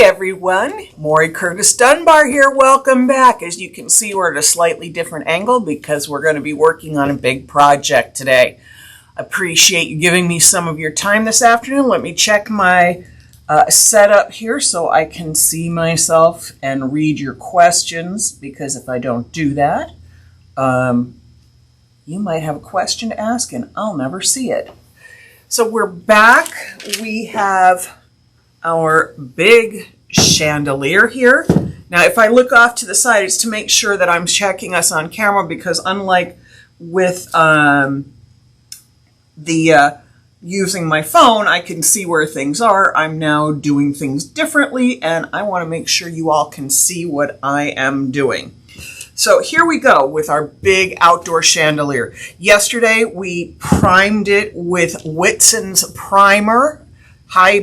Everyone, Maury Curtis Dunbar here. Welcome back. As you can see, we're at a slightly different angle because we're going to be working on a big project today. Appreciate you giving me some of your time this afternoon. Let me check my setup here so I can see myself and read your questions, because if I don't do that, you might have a question to ask and I'll never see it. So we're back. We have our big chandelier here. Now, if I look off to the side, it's to make sure that I'm checking us on camera, because unlike with using my phone, I can see where things are. I'm now doing things differently, and I want to make sure you all can see what I am doing. So here we go with our big outdoor chandelier. Yesterday, we primed it with Whitson's primer. Oh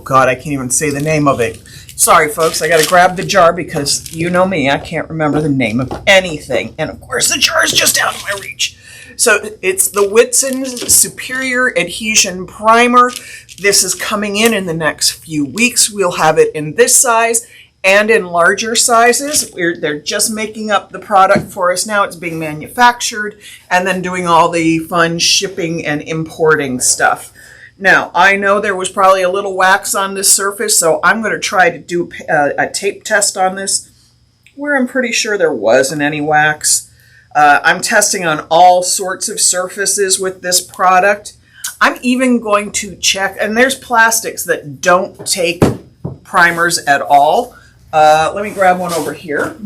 God, I can't even say the name of it. Sorry folks, I gotta grab the jar because you know me, I can't remember the name of anything. And of course the jar is just out of my reach. So it's the Whitson's Superior Adhesion Primer. This is coming in the next few weeks. We'll have it in this size and in larger sizes. They're just making up the product for us now. It's being manufactured and then doing all the fun shipping and importing stuff. Now, I know there was probably a little wax on this surface, so I'm going to try to do a tape test on this, where I'm pretty sure there wasn't any wax. I'm testing on all sorts of surfaces with this product. I'm even going to check, and there's plastics that don't take primers at all. Let me grab one over here.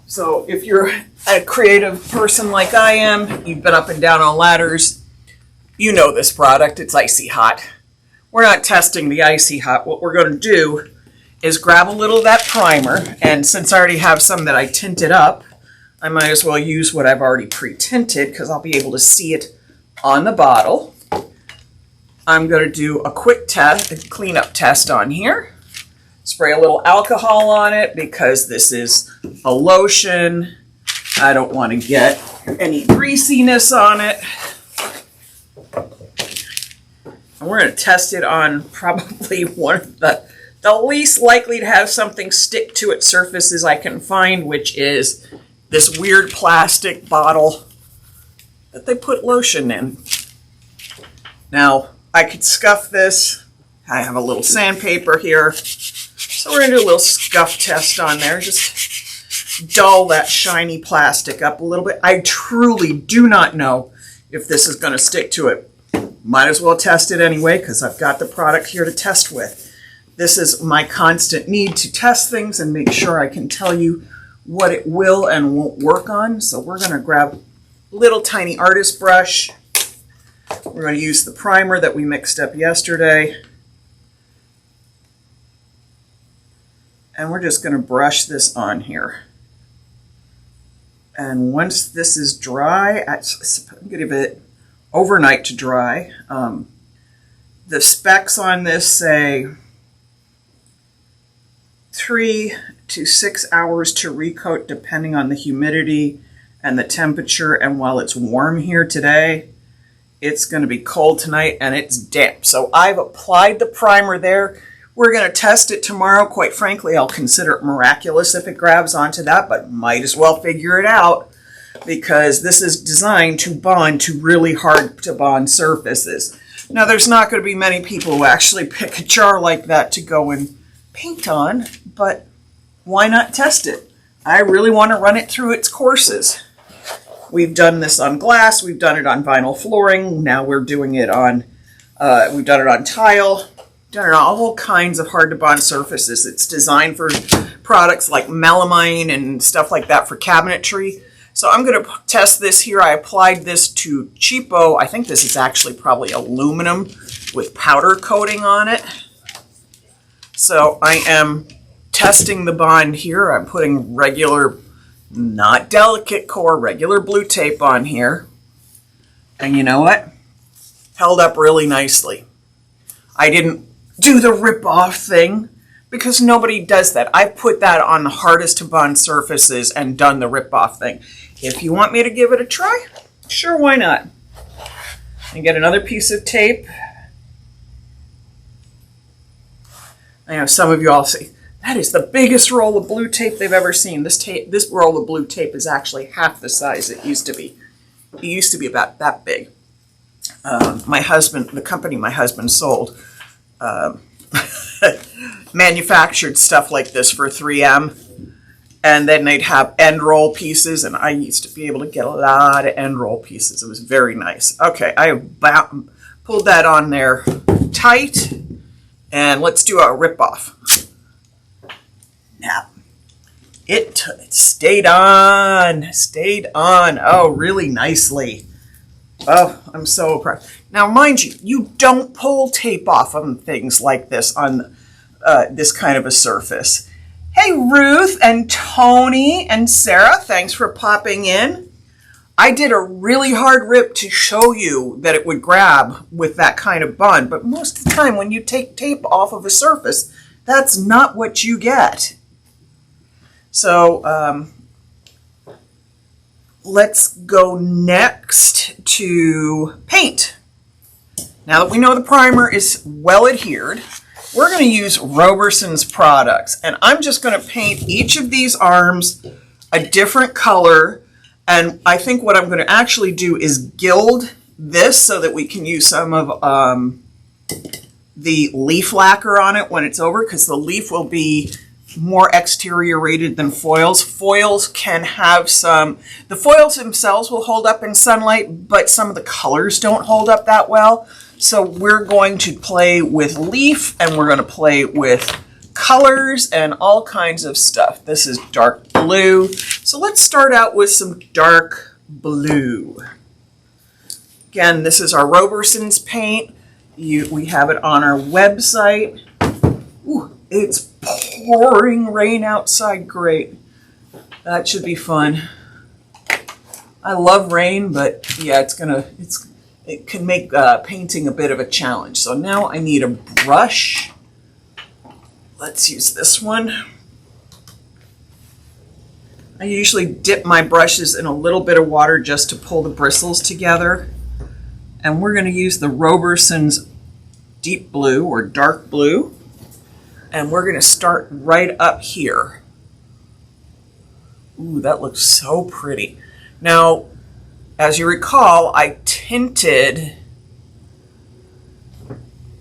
So if you're a creative person like I am, you've been up and down on ladders, you know this product, it's icy hot. We're not testing the icy hot. What we're going to do is grab a little of that primer, and since I already have some that I tinted up, I might as well use what I've already pre-tinted because I'll be able to see it on the bottle. I'm going to do a quick test, a cleanup test on here. Spray a little alcohol on it because this is a lotion. I don't want to get any greasiness on it. And we're going to test it on probably one of the least likely to have something stick to it surfaces I can find, which is this weird plastic bottle that they put lotion in. Now, I could scuff this. I have a little sandpaper here. So we're going to do a little scuff test on there. Just dull that shiny plastic up a little bit. I truly do not know if this is going to stick to it. Might as well test it anyway because I've got the product here to test with. This is my constant need to test things and make sure I can tell you what it will and won't work on. So we're going to grab a little tiny artist brush. We're going to use the primer that we mixed up yesterday. And we're just going to brush this on here. And once this is dry, I'm going to give it overnight to dry. The specs on this say 3 to 6 hours to recoat depending on the humidity and the temperature. And while it's warm here today, it's going to be cold tonight and it's damp. So I've applied the primer there. We're going to test it tomorrow. Quite frankly, I'll consider it miraculous if it grabs onto that, but might as well figure it out, because this is designed to bond to really hard to bond surfaces. Now, there's not going to be many people who actually pick a jar like that to go and paint on, but why not test it? I really want to run it through its courses. We've done this on glass, we've done it on vinyl flooring, now we're doing it on, we've done it on tile, done it on all kinds of hard to bond surfaces. It's designed for products like melamine and stuff like that for cabinetry. So I'm going to test this here. I applied this to cheapo. I think this is actually probably aluminum with powder coating on it. So I am testing the bond here. I'm putting regular, not delicate core, regular blue tape on here. And you know what? Held up really nicely. I didn't do the rip-off thing because nobody does that. I've put that on the hardest to bond surfaces and done the rip-off thing. If you want me to give it a try, sure, why not? And get another piece of tape. I know some of you all say, that is the biggest roll of blue tape they've ever seen. This roll of blue tape is actually half the size it used to be. It used to be about that big. The company my husband sold, manufactured stuff like this for 3M. And then they'd have end roll pieces, and I used to be able to get a lot of end roll pieces. It was very nice. Okay, I pulled that on there tight, and let's do a rip off. Now, it stayed on. Oh, really nicely. Oh, I'm so proud. Now, mind you, you don't pull tape off on things like this on this kind of a surface. Hey, Ruth and Tony and Sarah, thanks for popping in. I did a really hard rip to show you that it would grab with that kind of bond, but most of the time when you take tape off of a surface, that's not what you get. So let's go next to paint. Now that we know the primer is well adhered, we're going to use Roberson's products, and I'm just going to paint each of these arms a different color, and I think what I'm going to actually do is gild this so that we can use some of the leaf lacquer on it when it's over, because the leaf will be more exterior rated than foils. Foils can have the foils themselves will hold up in sunlight, but some of the colors don't hold up that well. So we're going to play with leaf, and we're going to play with colors and all kinds of stuff. This is dark blue. So let's start out with some dark blue. Again, this is our Roberson's paint. We have it on our website. Ooh, it's pouring rain outside. Great. That should be fun. I love rain, but yeah, it can make painting a bit of a challenge. So now I need a brush. Let's use this one. I usually dip my brushes in a little bit of water just to pull the bristles together. And we're going to use the Roberson's deep blue or dark blue. And we're going to start right up here. Ooh, that looks so pretty. Now, as you recall, I tinted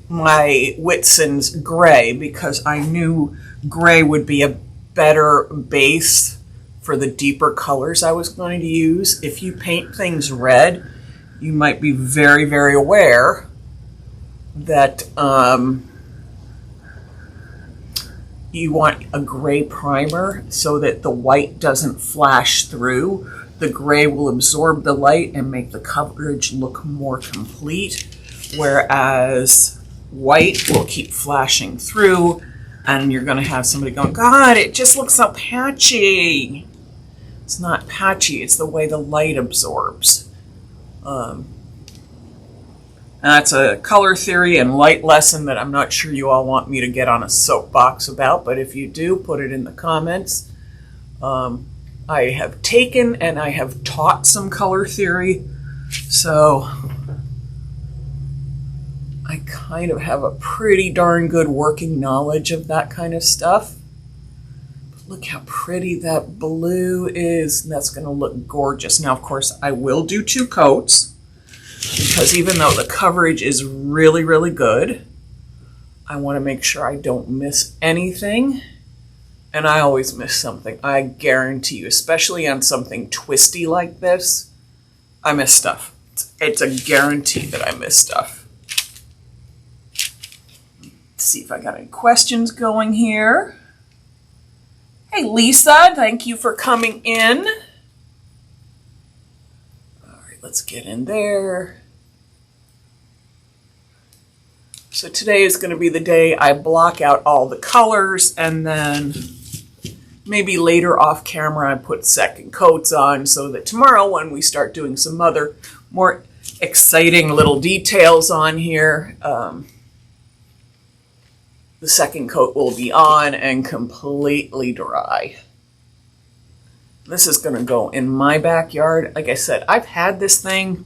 my Whitson's gray because I knew gray would be a better base for the deeper colors I was going to use. If you paint things red, you might be very, very aware that you want a gray primer so that the white doesn't flash through. The gray will absorb the light and make the coverage look more complete, whereas white will keep flashing through, and you're going to have somebody going, God, it just looks so patchy. It's not patchy, it's the way the light absorbs. And that's a color theory and light lesson that I'm not sure you all want me to get on a soapbox about, but if you do, put it in the comments. I have taken and I have taught some color theory, so I kind of have a pretty darn good working knowledge of that kind of stuff. But look how pretty that blue is. That's going to look gorgeous. Now, of course, I will do 2 coats because even though the coverage is really, really good, I want to make sure I don't miss anything. And I always miss something. I guarantee you, especially on something twisty like this, I miss stuff. It's a guarantee that I miss stuff. Let's see if I got any questions going here. Hey, Lisa, thank you for coming in. All right, let's get in there. So today is going to be the day I block out all the colors, and then maybe later off camera I put second coats on so that tomorrow when we start doing some other more exciting little details on here, the second coat will be on and completely dry. This is going to go in my backyard. Like I said, I've had this thing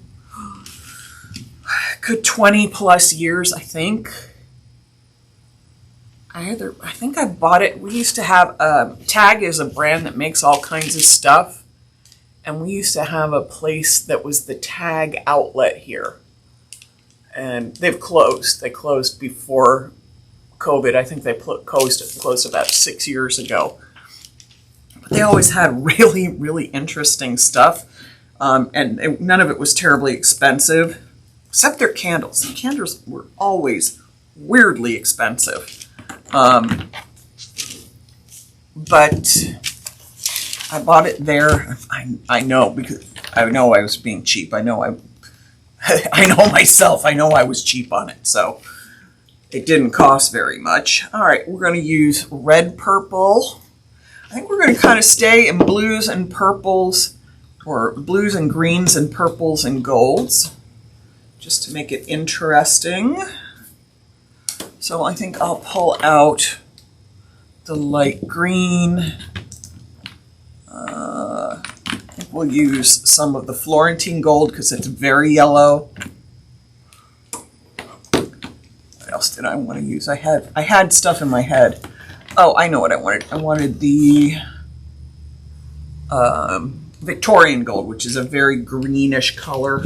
good 20 plus years, I think. I think I bought it. We used to have, Tag is a brand that makes all kinds of stuff. And we used to have a place that was the Tag outlet here. And they've closed. They closed before COVID. I think they closed about 6 years ago. But they always had really, really interesting stuff. And none of it was terribly expensive, except their candles. The candles were always weirdly expensive. But I bought it there. I know, because I know I was being cheap. I know I know myself. I know I was cheap on it, so it didn't cost very much. All right, we're going to use red purple. I think we're going to kind of stay in blues and purples, or blues and greens and purples and golds, just to make it interesting. So I think I'll pull out the light green. I think we'll use some of the Florentine gold because it's very yellow. What else did I want to use? I had stuff in my head. Oh, I know what I wanted. I wanted the Victorian gold, which is a very greenish color.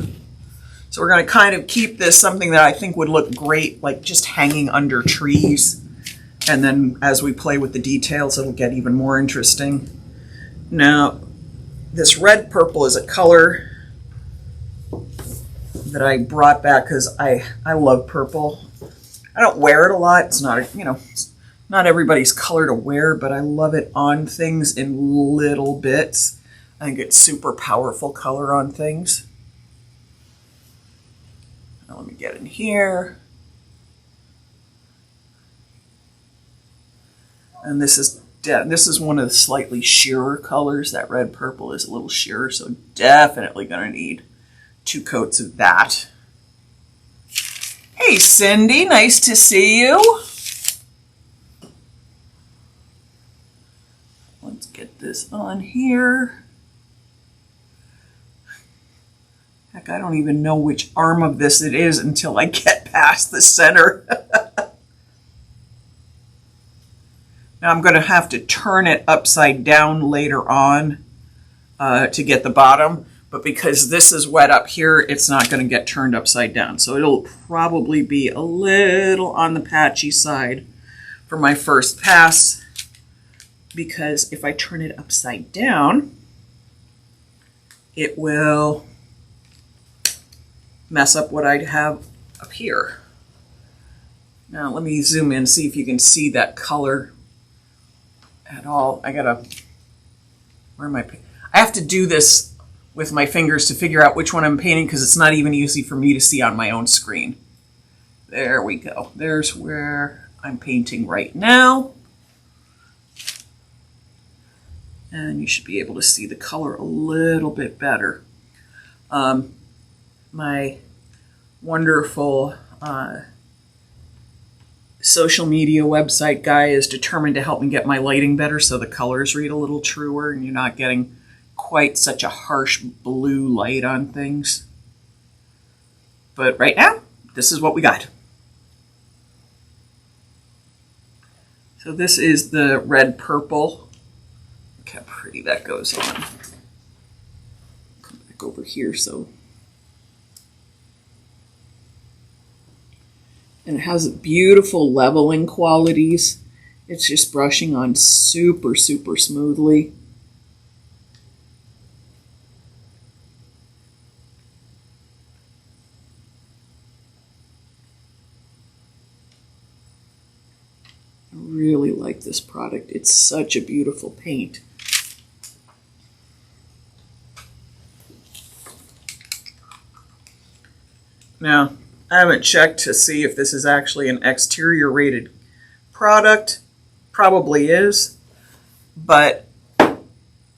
So we're going to kind of keep this something that I think would look great, like just hanging under trees. And then as we play with the details, it'll get even more interesting. Now, this red purple is a color that I brought back because I love purple. I don't wear it a lot. It's not, it's not everybody's color to wear, but I love it on things in little bits. I think it's super powerful color on things. Now let me get in here. And this is one of the slightly sheerer colors. That red purple is a little sheerer, so definitely going to need 2 coats of that. Hey, Cindy, nice to see you. Let's get this on here. Heck, I don't even know which arm of this it is until I get past the center. Now I'm going to have to turn it upside down later on to get the bottom, but because this is wet up here, it's not going to get turned upside down. So it'll probably be a little on the patchy side for my first pass, because if I turn it upside down, it will mess up what I'd have up here. Now let me zoom in, see if you can see that color at all. Where am I? I have to do this with my fingers to figure out which one I'm painting because it's not even easy for me to see on my own screen. There we go. There's where I'm painting right now. And you should be able to see the color a little bit better. My wonderful social media website guy is determined to help me get my lighting better so the colors read a little truer and you're not getting quite such a harsh blue light on things. But right now, this is what we got. So this is the red purple. Look how pretty that goes on. Come back over here so. And it has beautiful leveling qualities. It's just brushing on super, super smoothly. I really like this product. It's such a beautiful paint. Now, I haven't checked to see if this is actually an exterior rated product. Probably is, but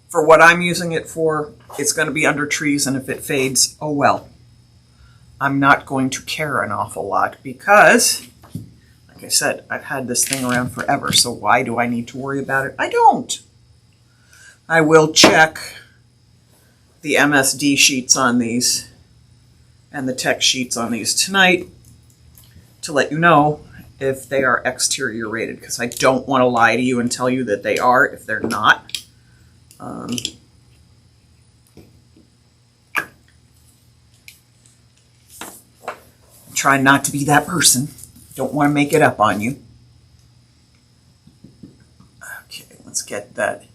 for what I'm using it for, it's going to be under trees, and if it fades, oh well. I'm not going to care an awful lot because, like I said, I've had this thing around forever, so why do I need to worry about it? I don't. I will check the MSD sheets on these and the text sheets on these tonight to let you know if they are exterior rated, because I don't want to lie to you and tell you that they are if they're not. Try not to be that person. Don't want to make it up on you. Okay, let's get that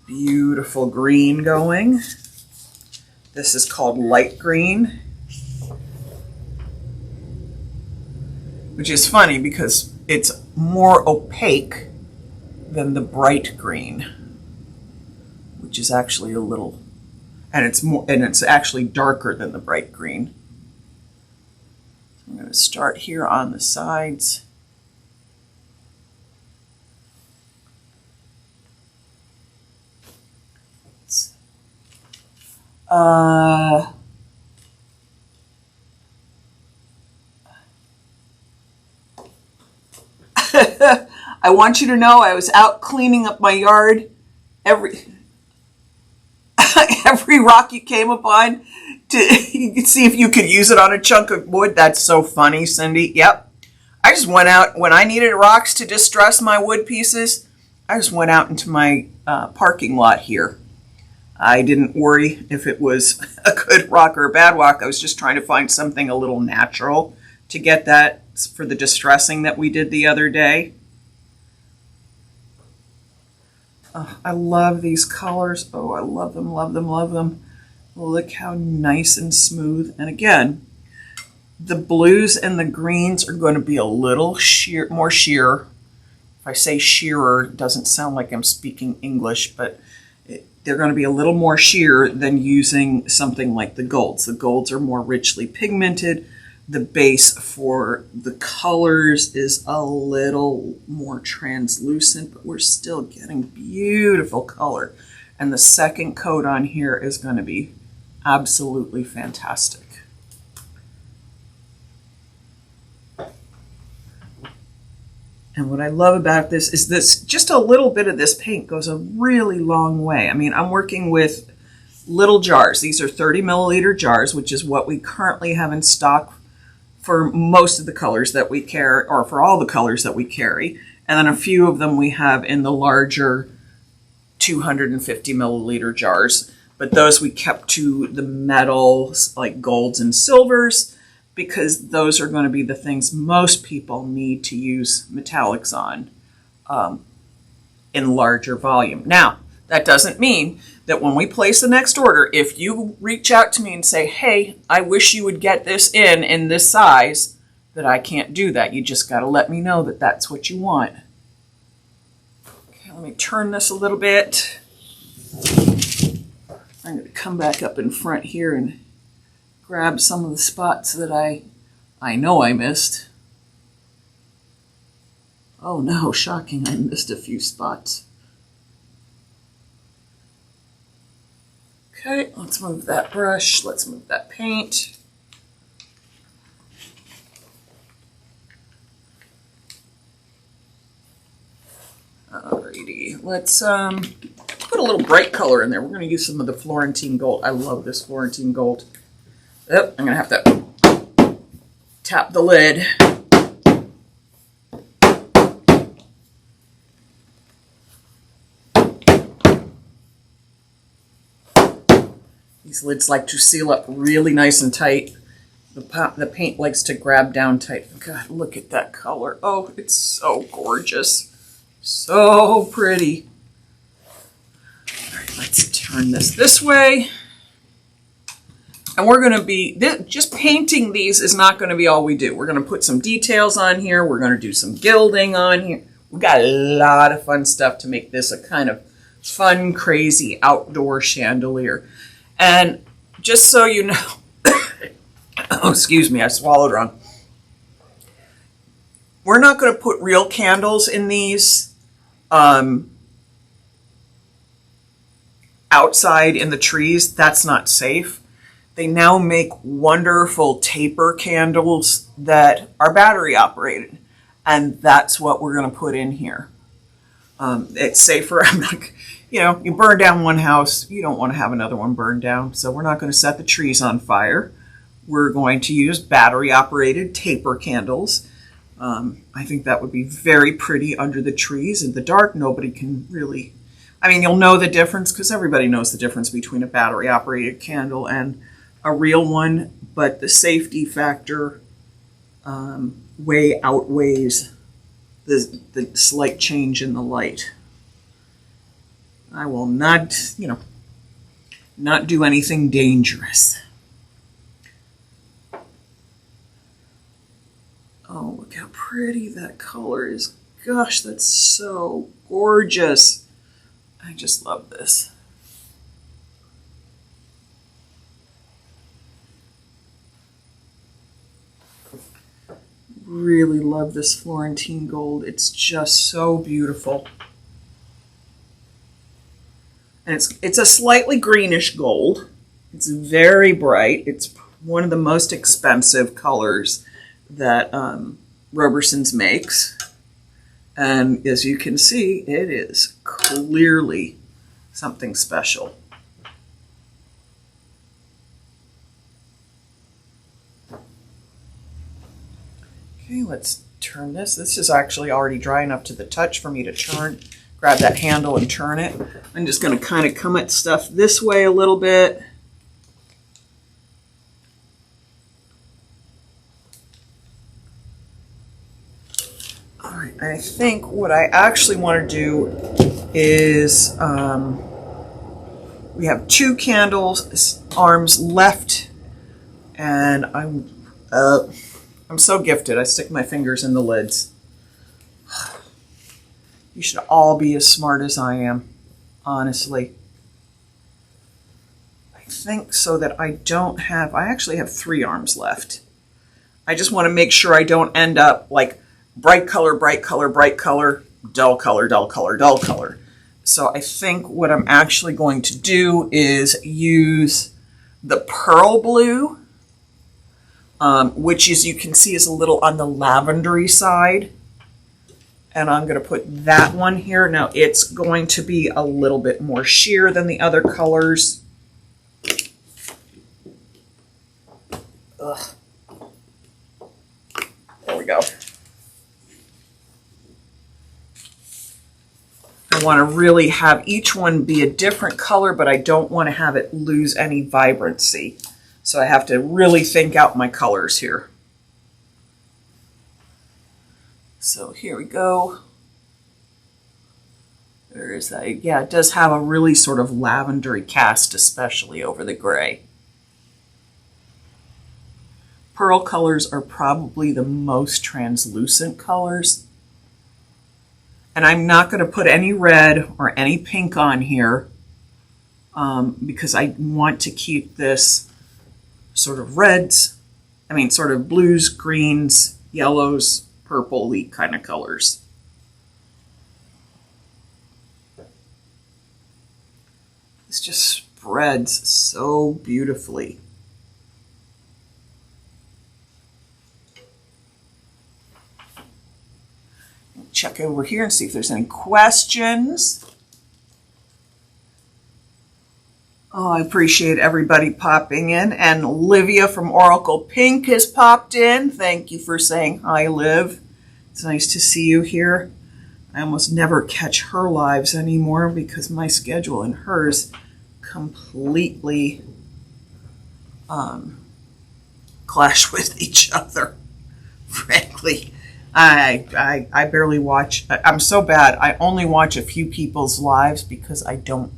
beautiful green going. This is called light green, which is funny because it's more opaque than the bright green, which is actually a little, and it's actually darker than the bright green. I'm going to start here on the sides. I want you to know I was out cleaning up my yard. Every rock you came upon, you could see if you could use it on a chunk of wood. That's so funny, Cindy. Yep. I just went out when I needed rocks to distress my wood pieces. I just went out into my parking lot here. I didn't worry if it was a good rock or a bad rock. I was just trying to find something a little natural to get that for the distressing that we did the other day. Oh, I love these colors. Oh, I love them, love them, love them. Look how nice and smooth. And again, the blues and the greens are going to be a little more sheer. If I say sheerer, it doesn't sound like I'm speaking English, but they're going to be a little more sheer than using something like the golds. The golds are more richly pigmented. The base for the colors is a little more translucent, but we're still getting beautiful color. And the second coat on here is going to be absolutely fantastic. And what I love about this is just a little bit of this paint goes a really long way. I mean, I'm working with little jars. These are 30 milliliter jars, which is what we currently have in stock for most of the colors that we carry, or for all the colors that we carry. And then a few of them we have in the larger 250 milliliter jars. But those we kept to the metals like golds and silvers, because those are going to be the things most people need to use metallics on in larger volume. Now, that doesn't mean that when we place the next order, if you reach out to me and say, hey, I wish you would get this in this size, that I can't do that. You just got to let me know that that's what you want. Okay, let me turn this a little bit. I'm going to come back up in front here and grab some of the spots that I know I missed. Oh no, shocking, I missed a few spots. Okay, let's move that brush, let's move that paint. Alrighty, let's put a little bright color in there. We're going to use some of the Florentine gold. I love this Florentine gold. Yep, I'm going to have to tap the lid. These lids like to seal up really nice and tight. The paint likes to grab down tight. God, look at that color. Oh, it's so gorgeous. So pretty. All right, let's turn this way. And we're going to be, just painting these is not going to be all we do. We're going to put some details on here. We're going to do some gilding on here. We've got a lot of fun stuff to make this a kind of fun, crazy outdoor chandelier. And just so you know, oh, excuse me, I swallowed wrong. We're not going to put real candles in these outside in the trees. That's not safe. They now make wonderful taper candles that are battery operated. And that's what we're going to put in here. It's safer. I'm not, you burn down one house, you don't want to have another one burned down. So we're not going to set the trees on fire. We're going to use battery operated taper candles. I think that would be very pretty under the trees. In the dark, nobody can really, I mean, you'll know the difference because everybody knows the difference between a battery operated candle and a real one, but the safety factor way outweighs the slight change in the light. I will not, not do anything dangerous. Oh, look how pretty that color is. Gosh, that's so gorgeous. I just love this. Really love this Florentine gold. It's just so beautiful. And it's a slightly greenish gold. It's very bright. It's one of the most expensive colors that Roberson's makes. And as you can see, it is clearly something special. Okay, let's turn this. This is actually already dry enough to the touch for me to grab that handle and turn it. I'm just going to kind of come at stuff this way a little bit. All right, I think what I actually want to do is we have 2 candles arms left, and I'm so gifted. I stick my fingers in the lids. You should all be as smart as I am, honestly. I think so that I actually have 3 arms left. I just want to make sure I don't end up like bright color, bright color, bright color, dull color, dull color, dull color. So I think what I'm actually going to do is use the pearl blue, which, as you can see, is a little on the lavendery side. And I'm going to put that one here. Now, it's going to be a little bit more sheer than the other colors. Ugh. There we go. I want to really have each one be a different color, but I don't want to have it lose any vibrancy. So I have to really think out my colors here. So here we go. There is that. Yeah, it does have a really sort of lavendery cast, especially over the gray. Pearl colors are probably the most translucent colors. And I'm not going to put any red or any pink on here because I want to keep this sort of sort of blues, greens, yellows, purple-y kind of colors. This just spreads so beautifully. Check over here and see if there's any questions. Oh, I appreciate everybody popping in. And Livia from Oracle Pink has popped in. Thank you for saying hi, Liv. It's nice to see you here. I almost never catch her lives anymore because my schedule and hers completely clash with each other, frankly. I barely watch. I'm so bad. I only watch a few people's lives because I don't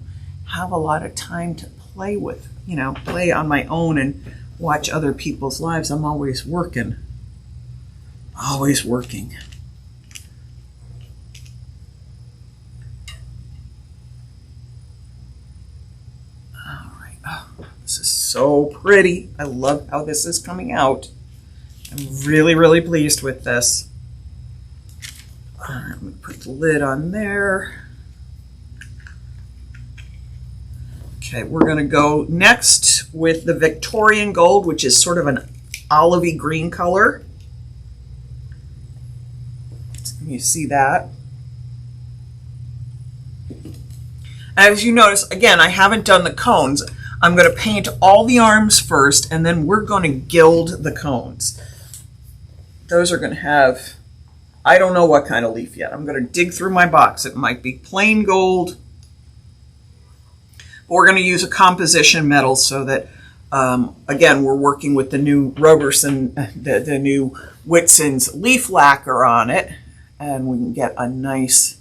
have a lot of time to play on my own and watch other people's lives. I'm always working. Always working. All right. Oh, this is so pretty. I love how this is coming out. I'm really, really pleased with this. All right, I'm going to put the lid on there. Okay, we're going to go next with the Victorian Gold, which is sort of an olivey green color. You see that? As you notice, again, I haven't done the cones. I'm going to paint all the arms first, and then we're going to gild the cones. Those are going to have I don't know what kind of leaf yet. I'm going to dig through my box. It might be plain gold. But we're going to use a composition metal so that, again, we're working with the new Roberson, the new Whitson's leaf lacquer on it, and we can get a nice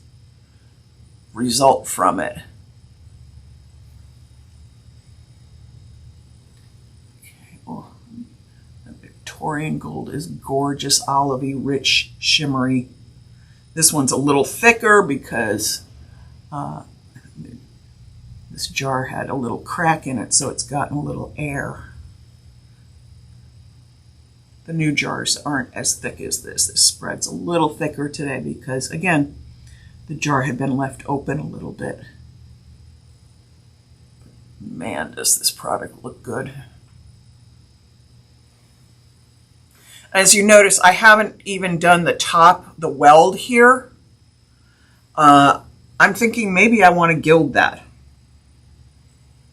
result from it. Okay, oh, the Victorian gold is gorgeous, olivey, rich, shimmery. This one's a little thicker because this jar had a little crack in it, so it's gotten a little air. The new jars aren't as thick as this. This spread's a little thicker today because, again, the jar had been left open a little bit. Man, does this product look good. As you notice, I haven't even done the top, the weld here. I'm thinking maybe I want to gild that.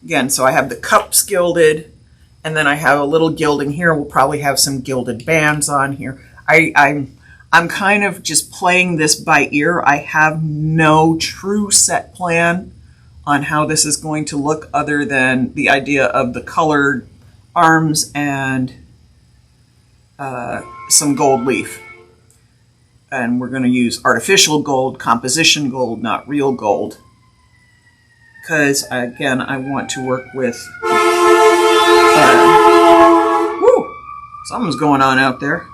Again, so I have the cups gilded, and then I have a little gilding here. We'll probably have some gilded bands on here. I'm kind of just playing this by ear. I have no true set plan on how this is going to look other than the idea of the colored arms and some gold leaf. And we're going to use artificial gold, composition gold, not real gold. Because, again, I want to work with... something's going on out there.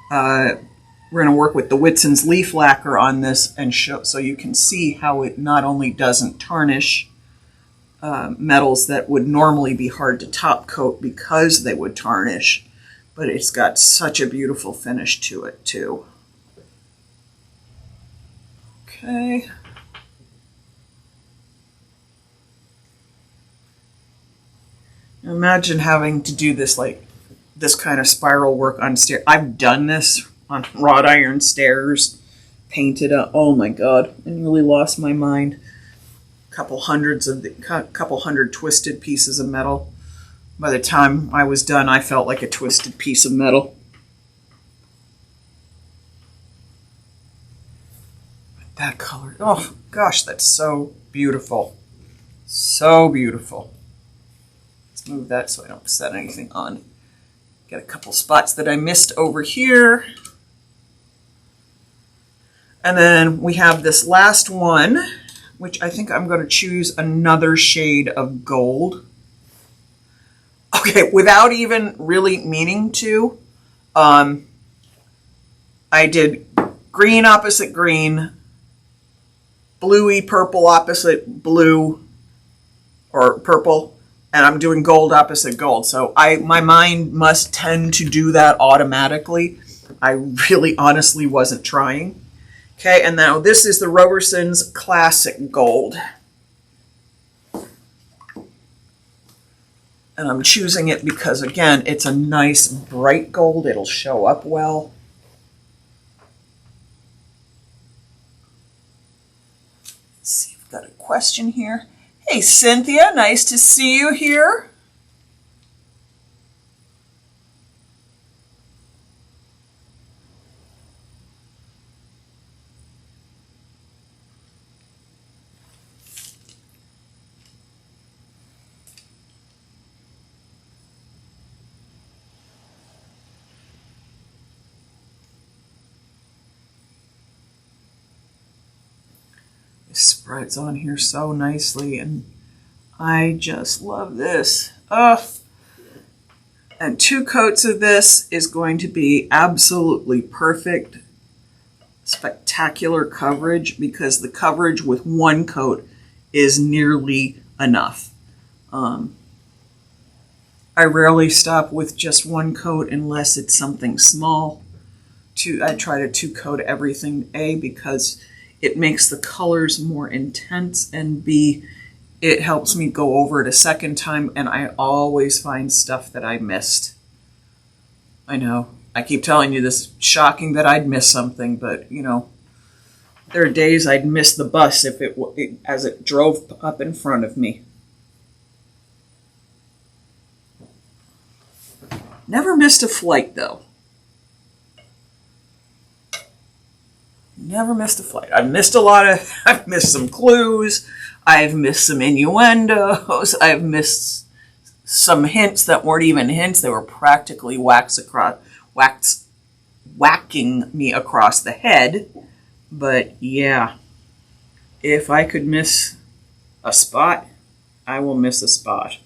We're going to work with the Whitson's leaf lacquer on this and show so you can see how it not only doesn't tarnish metals that would normally be hard to top coat because they would tarnish, but it's got such a beautiful finish to it too. Okay. Imagine having to do this like this kind of spiral work on stairs. I've done this on wrought iron stairs, painted up. Oh my God, I nearly lost my mind. Couple hundred twisted pieces of metal. By the time I was done, I felt like a twisted piece of metal. That color, oh gosh, that's so beautiful. So beautiful. Let's move that so I don't set anything on. Got a couple spots that I missed over here. And then we have this last one, which I think I'm going to choose another shade of gold. Okay, without even really meaning to, I did green opposite green, bluey purple opposite blue or purple, and I'm doing gold opposite gold. So my mind must tend to do that automatically. I really honestly wasn't trying. Okay, and now this is the Roberson's Classic Gold. And I'm choosing it because, again, it's a nice bright gold. It'll show up well. Let's see, I've got a question here. Hey, Cynthia, nice to see you here. It spreads on here so nicely, and I just love this. And 2 coats of this is going to be absolutely perfect, spectacular coverage, because the coverage with 1 coat is nearly enough. I rarely stop with just 1 coat unless it's something small. I try to 2 coat everything, A, because it makes the colors more intense, and B, it helps me go over it a second time, and I always find stuff that I missed. I know, I keep telling you this, shocking that I'd miss something, but you know, there are days I'd miss the bus if as it drove up in front of me. Never missed a flight though. Never missed a flight. I've missed I've missed some clues. I've missed some innuendos. I've missed some hints that weren't even hints. They were practically whacking me across the head. But yeah, if I could miss a spot, I will miss a spot.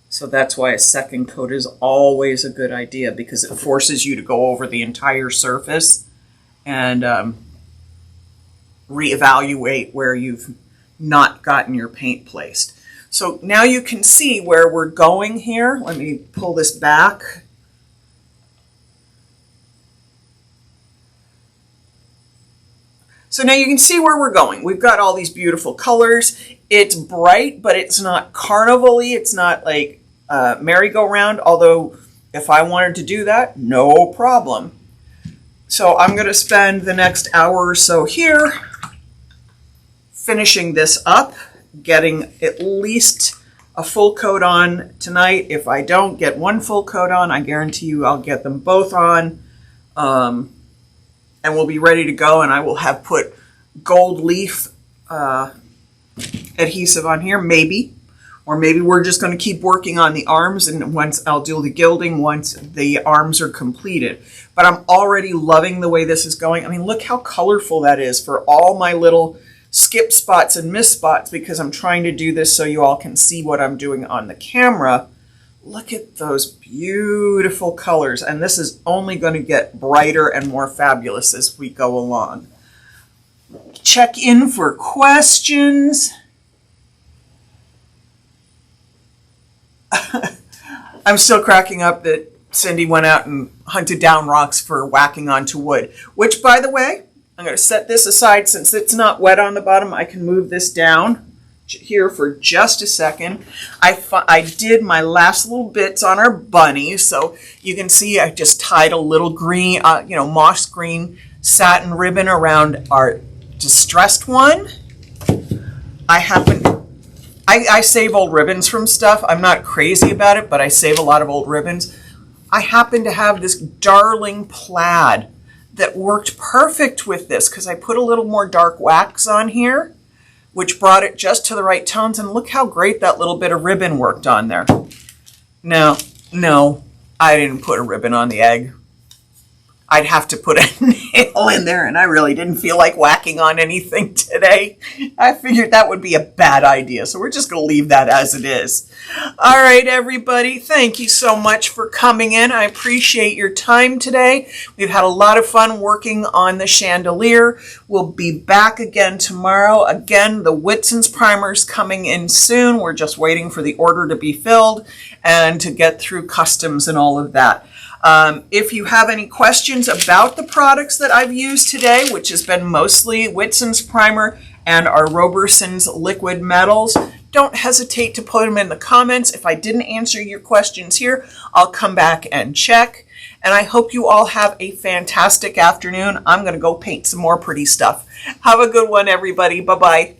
So that's why a second coat is always a good idea, because it forces you to go over the entire surface and reevaluate where you've not gotten your paint placed. So now you can see where we're going here. Let me pull this back. So now you can see where we're going. We've got all these beautiful colors. It's bright, but it's not carnival-y. It's not like merry-go-round, although if I wanted to do that, no problem. So I'm going to spend the next hour or so here finishing this up, getting at least a full coat on tonight. If I don't get one full coat on, I guarantee you I'll get them both on. And we'll be ready to go, and I will have put gold leaf adhesive on here, maybe. Or maybe we're just going to keep working on the arms, and once I'll do the gilding once the arms are completed. But I'm already loving the way this is going. I mean, look how colorful that is for all my little skip spots and miss spots, because I'm trying to do this so you all can see what I'm doing on the camera. Look at those beautiful colors, and this is only going to get brighter and more fabulous as we go along. Check in for questions. I'm still cracking up that Cindy went out and hunted down rocks for whacking onto wood, which, by the way, I'm going to set this aside since it's not wet on the bottom. I can move this down here for just a second. I did my last little bits on our bunny, so you can see I just tied a little green, moss green satin ribbon around our distressed one. I save old ribbons from stuff. I'm not crazy about it, but I save a lot of old ribbons. I happen to have this darling plaid that worked perfect with this because I put a little more dark wax on here, which brought it just to the right tones. And look how great that little bit of ribbon worked on there. No, I didn't put a ribbon on the egg. I'd have to put a nail in there, and I really didn't feel like whacking on anything today. I figured that would be a bad idea, so we're just going to leave that as it is. All right, everybody, thank you so much for coming in. I appreciate your time today. We've had a lot of fun working on the chandelier. We'll be back again tomorrow. Again, the Whitson's primer's coming in soon. We're just waiting for the order to be filled and to get through customs and all of that. If you have any questions about the products that I've used today, which has been mostly Whitson's primer and our Roberson's liquid metals, don't hesitate to put them in the comments. If I didn't answer your questions here, I'll come back and check. And I hope you all have a fantastic afternoon. I'm going to go paint some more pretty stuff. Have a good one, everybody. Bye-bye.